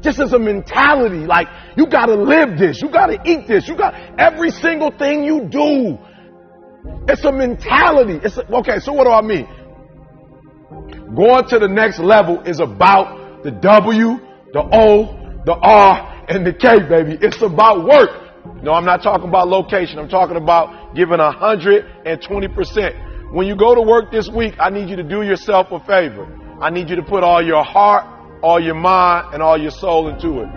Just as a mentality, like you got to live this. You got to eat this. You got every single thing you do. It's a mentality. Okay, so what do I mean? Going to the next level is about the W, the O, the R, and the K, baby. It's about work. No, I'm not talking about location. I'm talking about giving 120%. When you go to work this week, I need you to do yourself a favor. I need you to put all your heart, all your mind, and all your soul into it.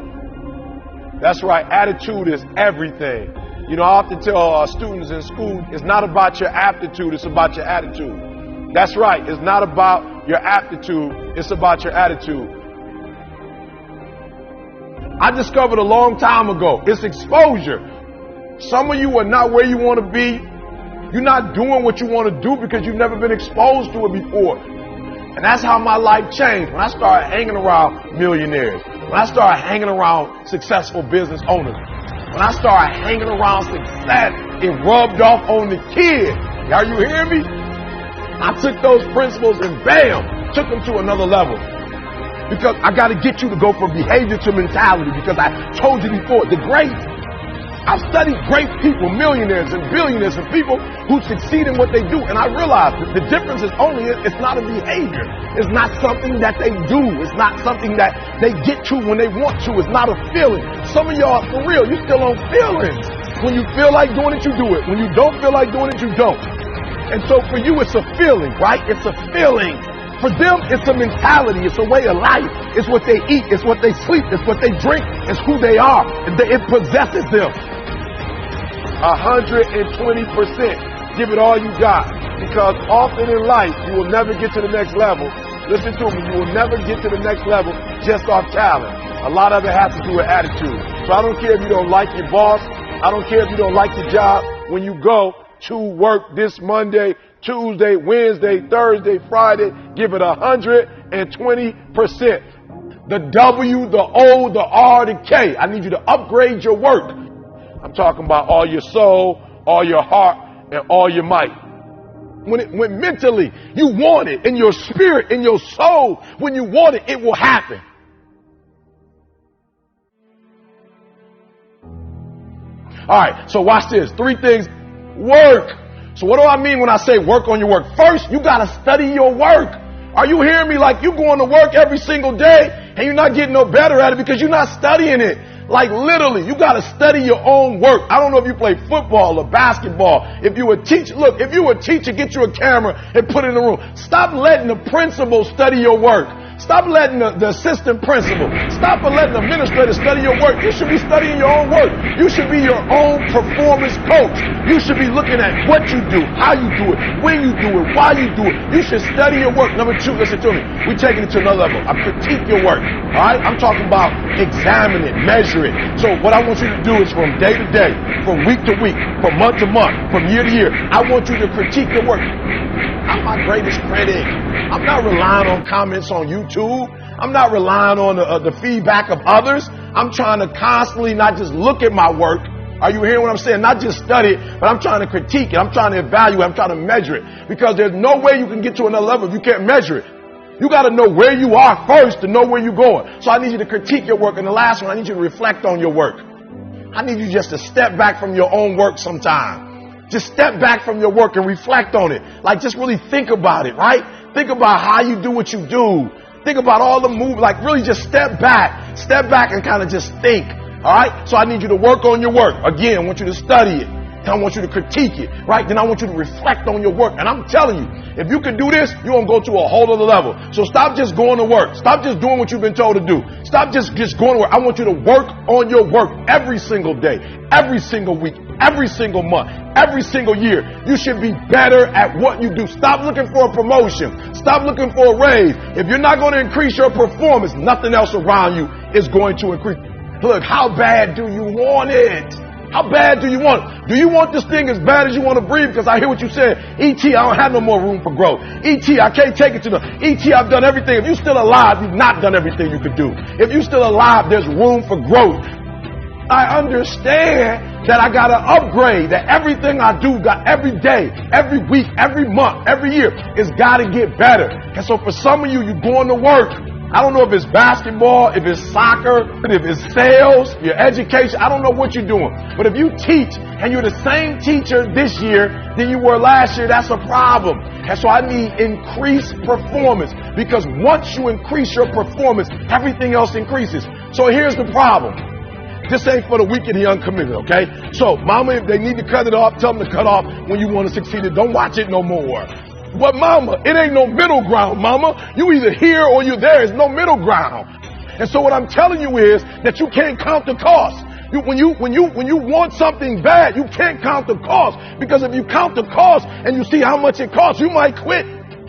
That's right. Attitude is everything. You know, I often tell students in school, it's not about your aptitude, it's about your attitude. That's right. It's not about your aptitude, it's about your attitude. I discovered a long time ago, it's exposure. Some of you are not where you want to be. You're not doing what you want to do because you've never been exposed to it before. And that's how my life changed when I started hanging around millionaires, when I started hanging around successful business owners, when I started hanging around success, it rubbed off on the kid. Are you hearing me? I took those principles and bam, took them to another level. Because I got to get you to go from behavior to mentality, because I told you before, the great. I've studied great people, millionaires and billionaires and people who succeed in what they do. And I realized that the difference is only, it's not a behavior. It's not something that they do. It's not something that they get to when they want to. It's not a feeling. Some of y'all, for real, you're still on feelings. When you feel like doing it, you do it. When you don't feel like doing it, you don't. And so for you, it's a feeling, right? It's a feeling. For them, it's a mentality. It's a way of life. It's what they eat. It's what they sleep. It's what they drink. It's who they are. It possesses them. 120%. Give it all you got. Because often in life, you will never get to the next level. Listen to me. You will never get to the next level just off talent. A lot of it has to do with attitude. So I don't care if you don't like your boss. I don't care if you don't like your job. When you go to work this Monday, Tuesday, Wednesday, Thursday, Friday, give it 120%. The W, the O, the R, the K. I need you to upgrade your work. I'm talking about all your soul, all your heart, and all your might. When mentally you want it, in your spirit, in your soul, when you want it, it will happen. All right, so watch this. 3 things. Work. So what do I mean when I say work on your work? First, you got to study your work. Are you hearing me? Like you going to work every single day and you're not getting no better at it because you're not studying it. Like literally, you got to study your own work. I don't know if you play football or basketball. If you a teacher, look, if you a teacher, get you a camera and put it in the room. Stop letting the principal study your work. Stop letting the assistant principal, stop letting the administrator study your work. You should be studying your own work. You should be your own performance coach. You should be looking at what you do, how you do it, when you do it, why you do it. You should study your work. Number 2, listen to me. We're taking it to another level. I critique your work. All right? I'm talking about examine it, measure it. So what I want you to do is from day to day, from week to week, from month to month, from year to year, I want you to critique your work. I'm my greatest critic. I'm not relying on comments on YouTube. I'm not relying on the feedback of others. I'm trying to constantly not just look at my work. Are you hearing what I'm saying? Not just study it, but I'm trying to critique it. I'm trying to evaluate. I'm trying to measure it. Because there's no way you can get to another level if you can't measure it. You got to know where you are first to know where you're going. So I need you to critique your work. And the last one, I need you to reflect on your work. I need you just to step back from your own work sometime. Just step back from your work and reflect on it. Like just really think about it, right? Think about how you do what you do. Think about all the moves. Like really just step back and kind of just think. All right. So I need you to work on your work. Again, I want you to study it. Then I want you to critique it, right? Then I want you to reflect on your work. And I'm telling you, if you can do this, you're going to go to a whole other level. So stop just going to work. Stop just doing what you've been told to do. Stop just going to work. I want you to work on your work every single day, every single week, every single month, every single year. You should be better at what you do. Stop looking for a promotion. Stop looking for a raise. If you're not going to increase your performance, nothing else around you is going to increase. Look, how bad do you want it? How bad do you want it? Do you want this thing as bad as you want to breathe? Because I hear what you said. E.T., I don't have no more room for growth. E.T., I can't take it to the... E.T., I've done everything. If you're still alive, you've not done everything you could do. If you're still alive, there's room for growth. I understand that I got to upgrade, that everything I do, got every day, every week, every month, every year, it's got to get better. And so for some of you, you're going to work. I don't know if it's basketball, if it's soccer, if it's sales, your education. I don't know what you're doing. But if you teach and you're the same teacher this year than you were last year, that's a problem. And so I need increased performance, because once you increase your performance, everything else increases. So here's the problem. This ain't for the weak and the uncommitted, okay? So, mama, if they need to cut it off, tell them to cut off when you want to succeed. Don't watch it no more. But mama, it ain't no middle ground, mama. You either here or you're there. There's no middle ground. And so what I'm telling you is that you can't count the cost. When you want something bad, you can't count the cost, because if you count the cost and you see how much it costs, you might quit.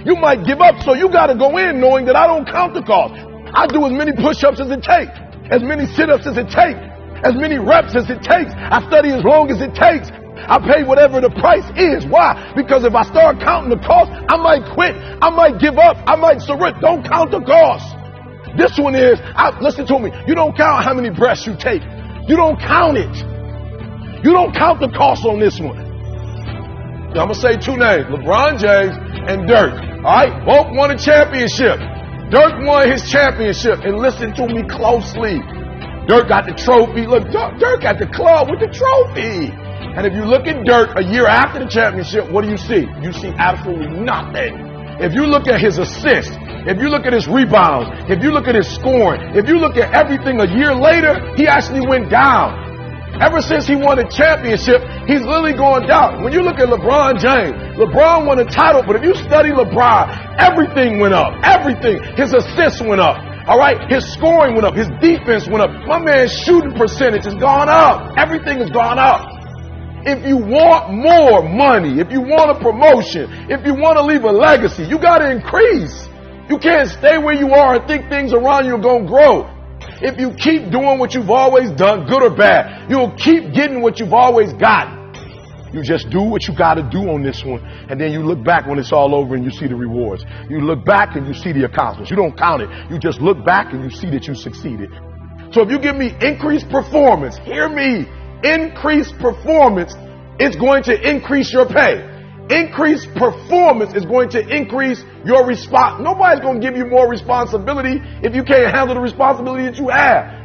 You might give up. So you got to go in knowing that I don't count the cost. I do as many push-ups as it takes, as many sit-ups as it takes, as many reps as it takes. I study as long as it takes. I pay whatever the price is. Why? Because if I start counting the cost, I might quit. I might give up. I might surrender. Don't count the cost. This one is, listen to me. You don't count how many breaths you take. You don't count it. You don't count the cost on this one. Now, I'm going to say two names, LeBron James and Dirk. All right? Both won a championship. Dirk won his championship. And listen to me closely. Dirk got the trophy. Look, Dirk at the club with the trophy. And if you look at Dirk a year after the championship, what do you see? You see absolutely nothing. If you look at his assists, if you look at his rebounds, if you look at his scoring, if you look at everything a year later, he actually went down. Ever since he won a championship, he's literally going down. When you look at LeBron James, LeBron won a title, but if you study LeBron, everything went up. Everything. His assists went up. All right? His scoring went up. His defense went up. My man's shooting percentage has gone up. Everything has gone up. If you want more money, if you want a promotion, if you want to leave a legacy, you got to increase. You can't stay where you are and think things around you are going to grow. If you keep doing what you've always done, good or bad, you'll keep getting what you've always got. You just do what you got to do on this one, and then you look back when it's all over and you see the rewards. You look back and you see the accomplishments. You don't count it. You just look back and you see that you succeeded. So if you give me increased performance, hear me, increased performance is going to increase your pay. Increased performance is going to increase your response. Nobody's going to give you more responsibility if you can't handle the responsibility that you have.